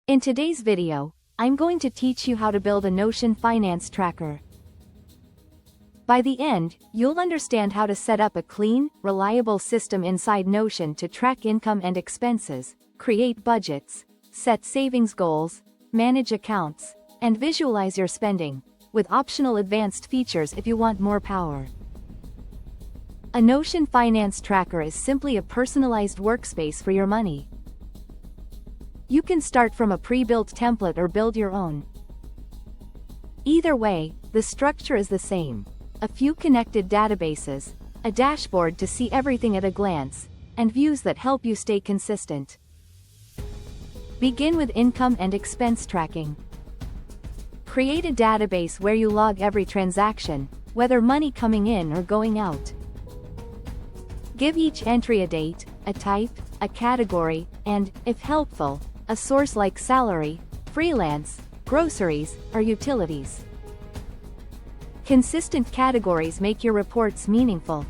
In today's video, I'm going to teach you how to build a Notion finance tracker. By the end, you'll understand how to set up a clean, reliable system inside Notion to track income and expenses, create budgets, set savings goals, manage accounts, and visualize your spending, with optional advanced features if you want more power. A Notion finance tracker is simply a personalized workspace for your money. You can start from a pre-built template or build your own. Either way, the structure is the same. A few connected databases, a dashboard to see everything at a glance, and views that help you stay consistent. Begin with income and expense tracking. Create a database where you log every transaction, whether money coming in or going out. Give each entry a date, a type, a category, and, if helpful, a source like salary, freelance, groceries, or utilities. Consistent categories make your reports meaningful.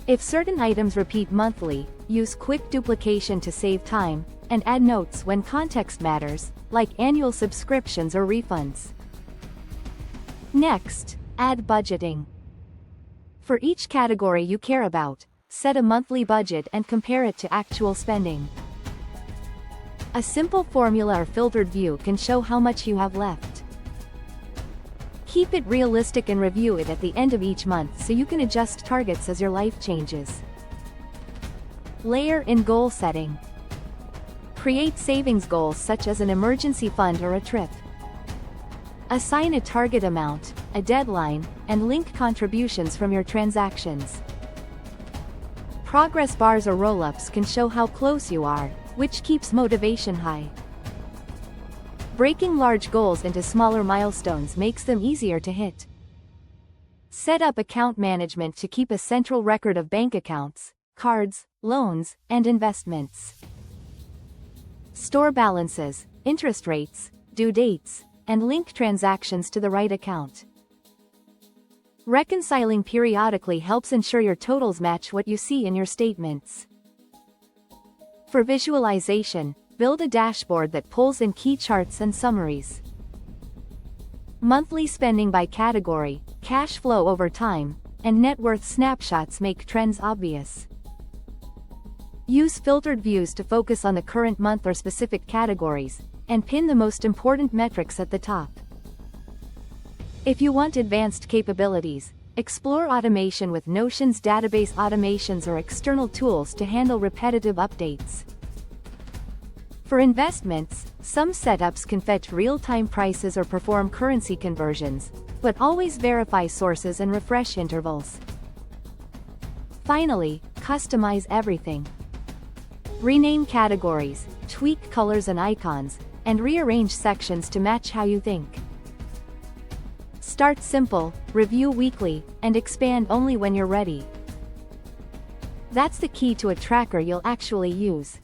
If certain items repeat monthly, use quick duplication to save time, and add notes when context matters, like annual subscriptions or refunds. Next, add budgeting. For each category you care about, set a monthly budget and compare it to actual spending. A simple formula or filtered view can show how much you have left. Keep it realistic and review it at the end of each month so you can adjust targets as your life changes. Layer in goal setting. Create savings goals such as an emergency fund or a trip. Assign a target amount, a deadline, and link contributions from your transactions. Progress bars or roll-ups can show how close you are, which keeps motivation high. Breaking large goals into smaller milestones makes them easier to hit. Set up account management to keep a central record of bank accounts, cards, loans, and investments. Store balances, interest rates, due dates, and link transactions to the right account. Reconciling periodically helps ensure your totals match what you see in your statements. For visualization, build a dashboard that pulls in key charts and summaries. Monthly spending by category, cash flow over time, and net worth snapshots make trends obvious. Use filtered views to focus on the current month or specific categories, and pin the most important metrics at the top. If you want advanced capabilities, explore automation with Notion's database automations or external tools to handle repetitive updates. For investments, some setups can fetch real-time prices or perform currency conversions, but always verify sources and refresh intervals. Finally, customize everything. Rename categories, tweak colors and icons, and rearrange sections to match how you think. Start simple, review weekly, and expand only when you're ready. That's the key to a tracker you'll actually use.